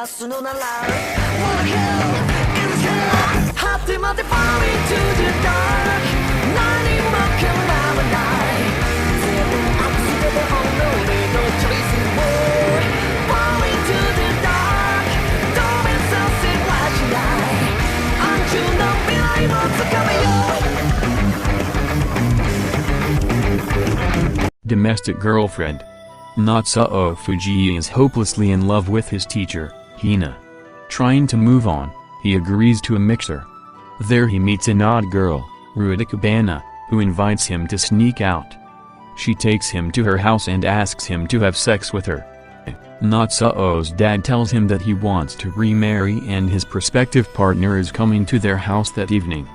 すのなら What hell is hell 果てまで fall into the dark 何も変わらない全部アップしてて only no choices more fall into the dark 止めさせはしない暗中の未来をつかめよ Domestic girlfriend. Natsuo Fujii is hopelessly in love with his teacher, Hina. Trying to move on, he agrees to a mixer. There he meets an odd girl, Rudakubana, who invites him to sneak out. She takes him to her house and asks him to have sex with her. Natsuo's dad tells him that he wants to remarry and his prospective partner is coming to their house that evening.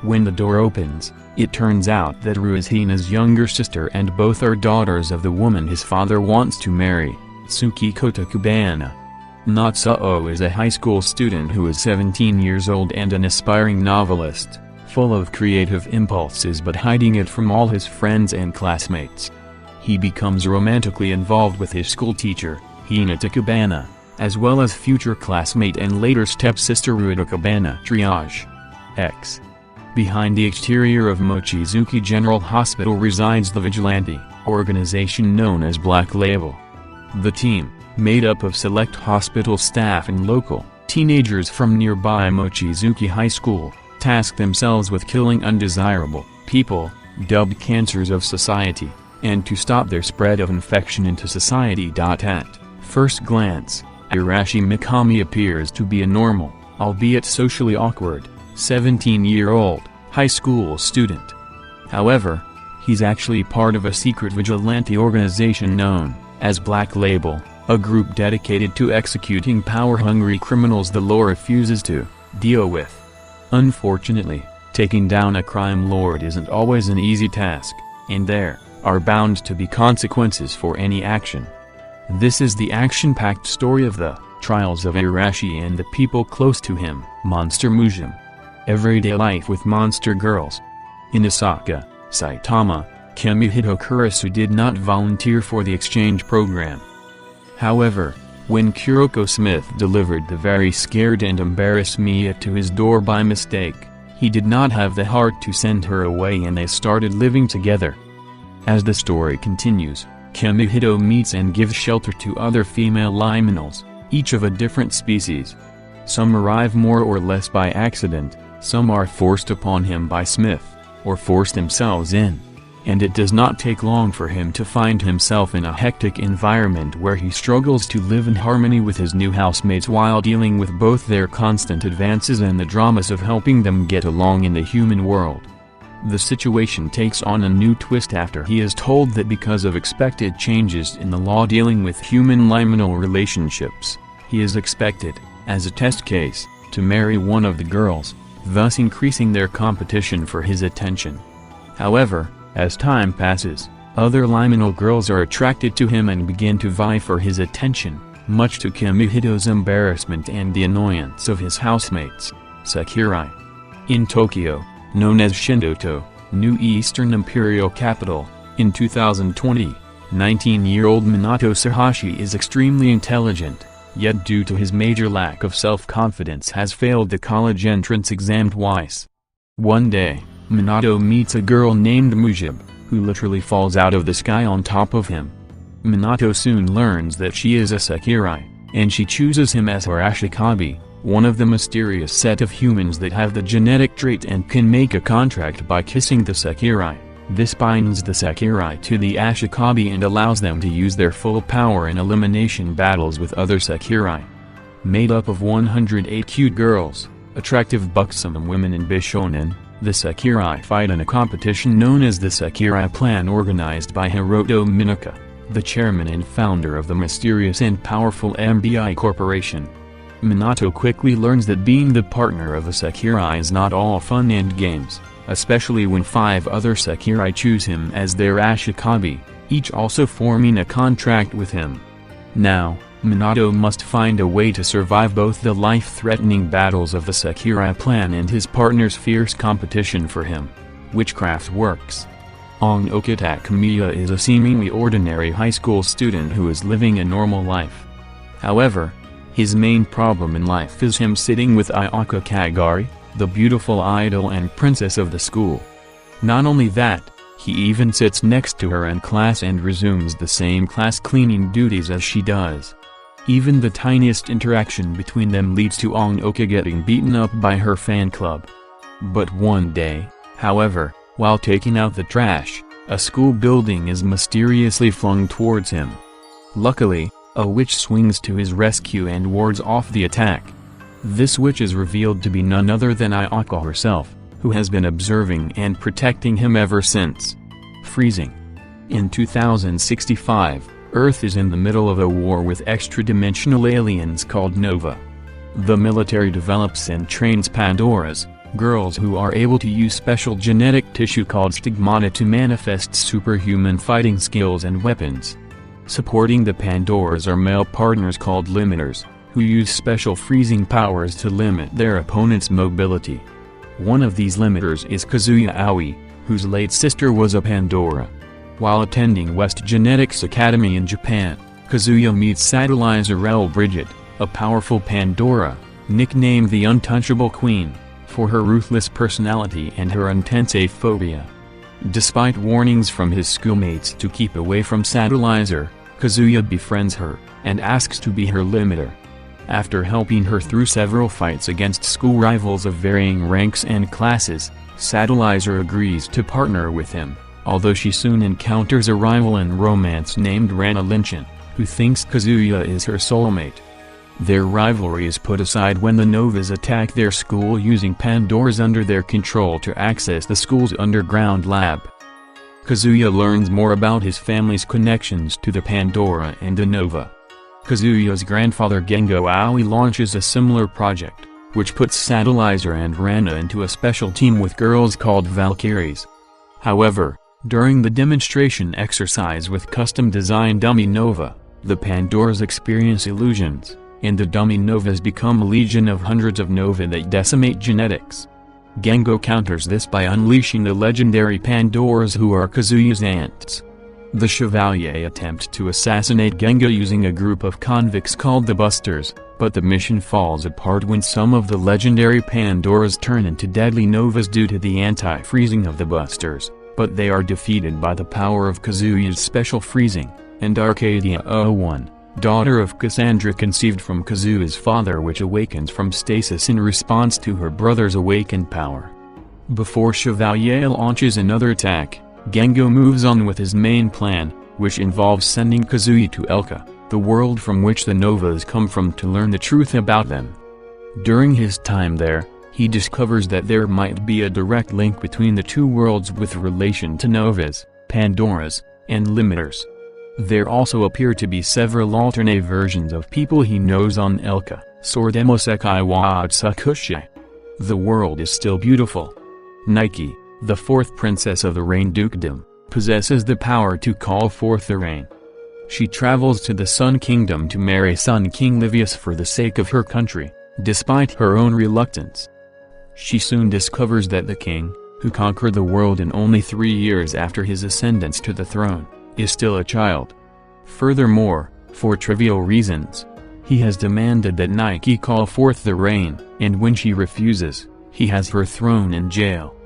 When the door opens, it turns out that Ru is Hina's younger sister and both are daughters of the woman his father wants to marry, Tsukiko Takubana. Natsuo is a high school student who is 17 years old and an aspiring novelist, full of creative impulses but hiding it from all his friends and classmates. He becomes romantically involved with his school teacher, Hina Takubana, as well as future classmate and later stepsister Rudakubana Triage. X. Behind the exterior of Mochizuki General Hospital resides the vigilante organization known as Black Label. The team, made up of select hospital staff and local teenagers from nearby Mochizuki High School, task themselves with killing undesirable people, dubbed cancers of society, and to stop their spread of infection into society. At first glance, Arashi Mikami appears to be a normal, albeit socially awkward, 17-year-old, high school student. However, he's actually part of a secret vigilante organization known as Black Label, a group dedicated to executing power-hungry criminals the law refuses to deal with. Unfortunately, taking down a crime lord isn't always an easy task, and there are bound to be consequences for any action. This is the action-packed story of the trials of Arashi and the people close to him. Monster Museum. Everyday life with monster girls. In Osaka, Saitama, Kimihito Kurisu did not volunteer for the exchange program. However, when Kuroko Smith delivered the very scared and embarrassed Mia to his door by mistake, he did not have the heart to send her away and they started living together. As the story continues, Kimihito meets and gives shelter to other female liminals, each of a different species. Some arrive more or less by accident, some are forced upon him by Smith, or force themselves in. And it does not take long for him to find himself in a hectic environment where he struggles to live in harmony with his new housemates while dealing with both their constant advances and the dramas of helping them get along in the human world. The situation takes on a new twist after he is told that because of expected changes in the law dealing with human liminal relationships, he is expected, as a test case, to marry one of the girls, thus increasing their competition for his attention. However, as time passes, other liminal girls are attracted to him and begin to vie for his attention, much to Kimihito's embarrassment and the annoyance of his housemates. Sakurai. In Tokyo, known as Shindoto, New Eastern Imperial Capital, in 2020, 19-year-old Minato Sahashi is extremely intelligent, yet due to his major lack of self-confidence has failed the college entrance exam twice. One day, Minato meets a girl named Mujib, who literally falls out of the sky on top of him. Minato soon learns that she is a Sakurai, and she chooses him as her Ashikabi, one of the mysterious set of humans that have the genetic trait and can make a contract by kissing the Sakurai. This binds the Sakurai to the Ashikabi and allows them to use their full power in elimination battles with other Sakurai. Made up of 108 cute girls, attractive buxom women and bishonen, the Sakurai fight in a competition known as the Sakurai Plan organized by Hiroto Minaka, the chairman and founder of the mysterious and powerful MBI Corporation. Minato quickly learns that being the partner of a Sakurai is not all fun and games, especially when 5 other Sakurai choose him as their Ashikabi, each also forming a contract with him. Now, Minato must find a way to survive both the life-threatening battles of the Sakurai Plan and his partner's fierce competition for him. Witchcraft works. Onegai Takamiya is a seemingly ordinary high school student who is living a normal life. However, His main problem in life is him sitting with Ayaka Kagari, the beautiful idol and princess of the school. Not only that, he even sits next to her in class and resumes the same class cleaning duties as she does. Even the tiniest interaction between them leads to Onegai getting beaten up by her fan club. But one day, however, while taking out the trash, a school building is mysteriously flung towards him. Luckily, a witch swings to his rescue and wards off the attack. This witch is revealed to be none other than Ayaka herself, who has been observing and protecting him ever since. Freezing. In 2065, Earth is in the middle of a war with extra-dimensional aliens called Nova. The military develops and trains Pandoras, girls who are able to use special genetic tissue called stigmata to manifest superhuman fighting skills and weapons. Supporting the Pandoras are male partners called limiters, who use special freezing powers to limit their opponent's mobility. One of these limiters is Kazuya Aoi, whose late sister was a Pandora. While attending West Genetics Academy in Japan, Kazuya meets Satellizerelle Bridget, a powerful Pandora, nicknamed the Untouchable Queen, for her ruthless personality and her intense aphobia. Despite warnings from his schoolmates to keep away from Satellizer, Kazuya befriends her, and asks to be her limiter. After helping her through several fights against school rivals of varying ranks and classes, Satellizer agrees to partner with him, although she soon encounters a rival in romance named Rana Linchin, who thinks Kazuya is her soulmate. Their rivalry is put aside when the Novas attack their school using Pandoras under their control to access the school's underground lab. Kazuya learns more about his family's connections to the Pandora and the Nova. Kazuya's grandfather Gengo Aoi launches a similar project, which puts Satellizer and Rana into a special team with girls called Valkyries. However, during the demonstration exercise with custom-designed dummy Nova, the Pandoras experience illusions, and the dummy Novas become a legion of hundreds of Nova that decimate genetics. Gengo counters this by unleashing the legendary Pandoras who are Kazuya's aunts. The Chevalier attempt to assassinate Gengo using a group of convicts called the Busters, but the mission falls apart when some of the legendary Pandoras turn into deadly Novas due to the anti-freezing of the Busters, but they are defeated by the power of Kazuya's special freezing, and Arcadia 01, daughter of Cassandra conceived from Kazuya's father, which awakens from stasis in response to her brother's awakened power. Before Chevalier launches another attack, Gengo moves on with his main plan, which involves sending Kazuya to Elka, the world from which the Novas come from, to learn the truth about them. During his time there, he discovers that there might be a direct link between the two worlds with relation to Novas, Pandoras, and limiters. There also appear to be several alternate versions of people he knows on Elka, ʀᴇᴅ wa Tsukushi. The world is still beautiful. Nike, the fourth princess of the Rain Dukedom, possesses the power to call forth the rain. She travels to the Sun Kingdom to marry Sun King Livius for the sake of her country, despite her own reluctance. She soon discovers that the king, who conquered the world in only 3 years after his ascendance to the throne, is still a child. Furthermore, for trivial reasons, he has demanded that Nike call forth the rain, and when she refuses, he has her thrown in jail.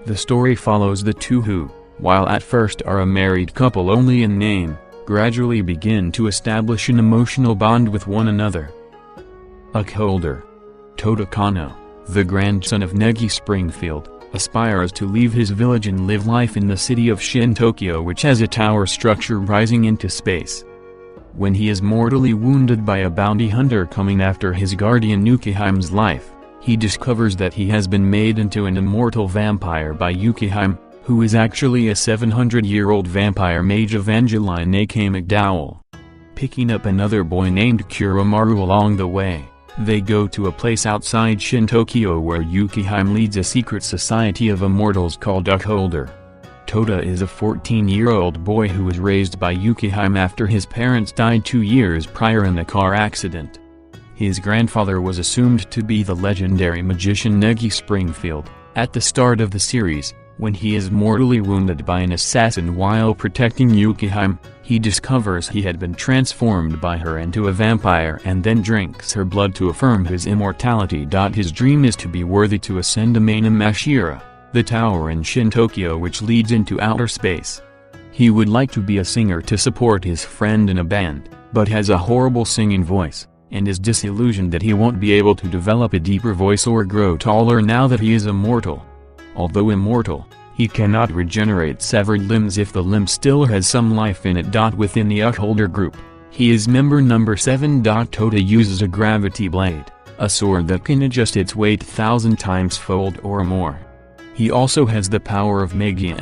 The story follows the two who, while at first are a married couple only in name, gradually begin to establish an emotional bond with one another. Upholder. Toda Kano, the grandson of Negi Springfield, aspires to leave his village and live life in the city of Shin Tokyo, which has a tower structure rising into space. When he is mortally wounded by a bounty hunter coming after his guardian Yukiheim's life, he discovers that he has been made into an immortal vampire by Yukiheim, who is actually a 700-year-old vampire mage Evangeline A.K. McDowell. Picking up another boy named Kuromaru along the way, they go to a place outside Shin Tokyo where Yukiheim leads a secret society of immortals called Upholder. Toda is a 14-year-old boy who was raised by Yukiheim after his parents died 2 years prior in a car accident. His grandfather was assumed to be the legendary magician Negi Springfield. At the start of the series, When he is mortally wounded by an assassin while protecting Yukihime, he discovers he had been transformed by her into a vampire and then drinks her blood to affirm his immortality. His dream is to be worthy to ascend Amana Mashira, the tower in Shin Tokyo which leads into outer space. He would like to be a singer to support his friend in a band, but has a horrible singing voice, and is disillusioned that he won't be able to develop a deeper voice or grow taller now that he is immortal. Although immortal, he cannot regenerate severed limbs if the limb still has some life in it. Within the Upholder group, he is member number 7. Tota uses a gravity blade, a sword that can adjust its weight 1,000 times fold or more. He also has the power of Mega,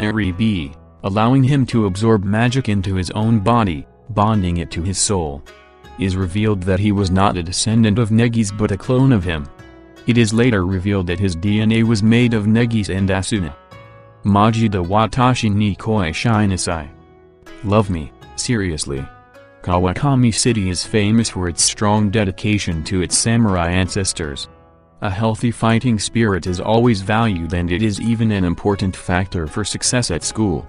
allowing him to absorb magic into his own body, bonding it to his soul. It is revealed that he was not a descendant of Negis but a clone of him. It is later revealed that his DNA was made of Negis and Asuna. Majida watashi ni koi shinasai. Love me, seriously. Kawakami City is famous for its strong dedication to its samurai ancestors. A healthy fighting spirit is always valued and it is even an important factor for success at school.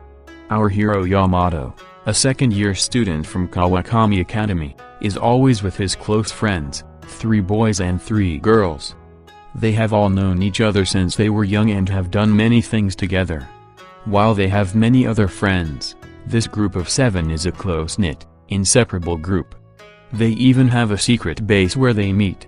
Our hero Yamato, a second-year student from Kawakami Academy, is always with his close friends, 3 boys and 3 girls. They have all known each other since they were young and have done many things together. While they have many other friends, this group of 7 is a close-knit, inseparable group. They even have a secret base where they meet.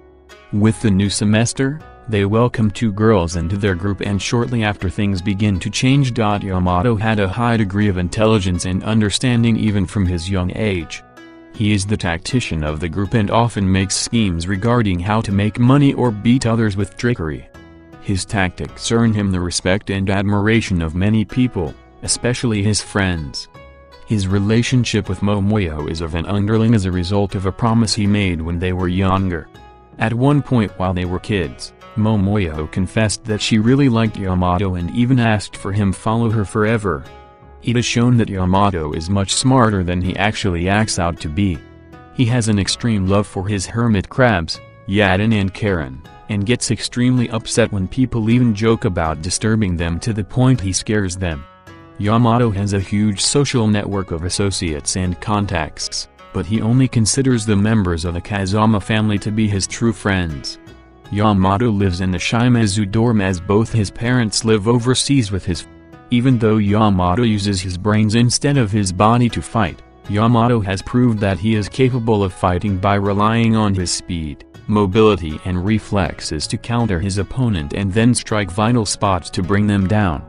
With the new semester, they welcome 2 girls into their group and shortly after things begin to change. Yamato had a high degree of intelligence and understanding even from his young age. He is the tactician of the group and often makes schemes regarding how to make money or beat others with trickery. His tactics earn him the respect and admiration of many people, especially his friends. His relationship with Momoyo is of an underling as a result of a promise he made when they were younger. At one point while they were kids, Momoyo confessed that she really liked Yamato and even asked for him follow her forever. It is shown that Yamato is much smarter than he actually acts out to be. He has an extreme love for his hermit crabs, Yaden and Karen, and gets extremely upset when people even joke about disturbing them to the point he scares them. Yamato has a huge social network of associates and contacts, but he only considers the members of the Kazama family to be his true friends. Yamato lives in the Shimazu dorm as both his parents live overseas with his Even though Yamato uses his brains instead of his body to fight, Yamato has proved that he is capable of fighting by relying on his speed, mobility and reflexes to counter his opponent and then strike vital spots to bring them down.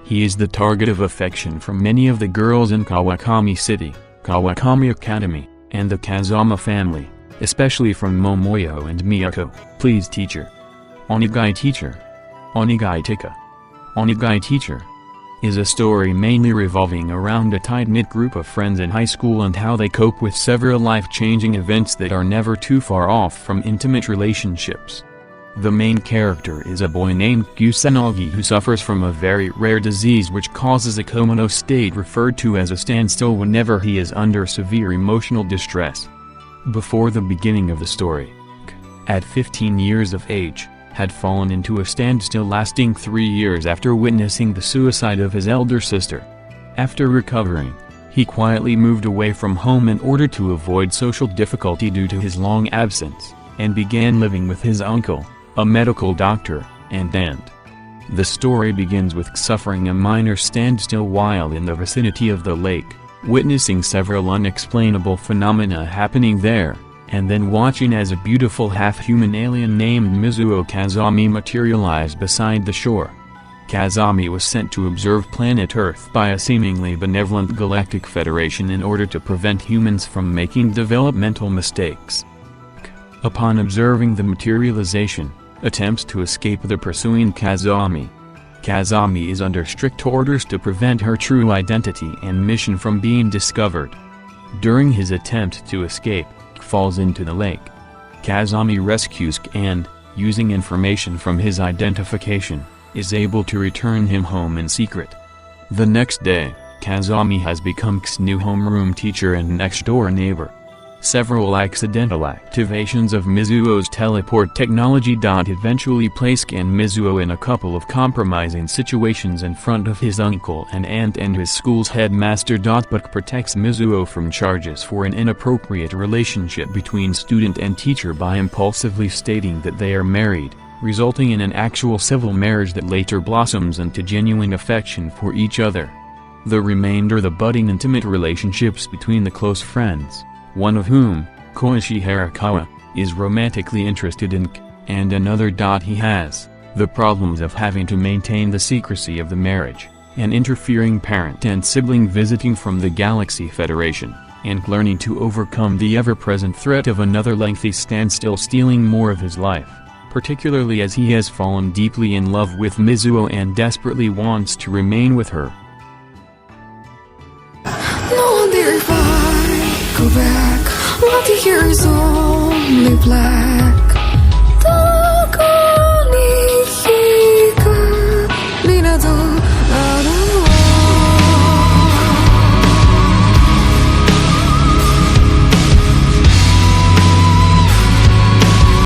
He is the target of affection from many of the girls in Kawakami City, Kawakami Academy, and the Kazama family, especially from Momoyo and Miyako. Please teacher. Onegai teacher. Onegai tika. Onegai teacher is a story mainly revolving around a tight-knit group of friends in high school and how they cope with several life-changing events that are never too far off from intimate relationships. The main character is a boy named Kusanagi who suffers from a very rare disease which causes a comatose state referred to as a standstill whenever he is under severe emotional distress. Before the beginning of the story, at 15 years of age, had fallen into a standstill lasting 3 years after witnessing the suicide of his elder sister. After recovering, he quietly moved away from home in order to avoid social difficulty due to his long absence, and began living with his uncle, a medical doctor, and aunt. The story begins with suffering a minor standstill while in the vicinity of the lake, witnessing several unexplainable phenomena happening there, and then watching as a beautiful half-human alien named Mizuo Kazami materialize beside the shore. Kazami was sent to observe planet Earth by a seemingly benevolent galactic federation in order to prevent humans from making developmental mistakes. Upon observing the materialization, attempts to escape the pursuing Kazami. Kazami is under strict orders to prevent her true identity and mission from being discovered. During his attempt to escape, falls into the lake. Kazami rescues and, using information from his identification, is able to return him home in secret. The next day, Kazami has become K's new homeroom teacher and next-door neighbor. Several accidental activations of Mizuo's teleport technology. Eventually place Mizuo in a couple of compromising situations in front of his uncle and aunt and his school's headmaster. Book protects Mizuo from charges for an inappropriate relationship between student and teacher by impulsively stating that they are married, resulting in an actual civil marriage that later blossoms into genuine affection for each other. The remainder the budding intimate relationships between the close friends, one of whom, Koichi Harakawa, is romantically interested in K, and another. He has the problems of having to maintain the secrecy of the marriage, an interfering parent and sibling visiting from the Galaxy Federation, and learning to overcome the ever-present threat of another lengthy standstill stealing more of his life, particularly as he has fallen deeply in love with Mizuo and desperately wants to remain with her. No wonder if I go back, what he hears only black.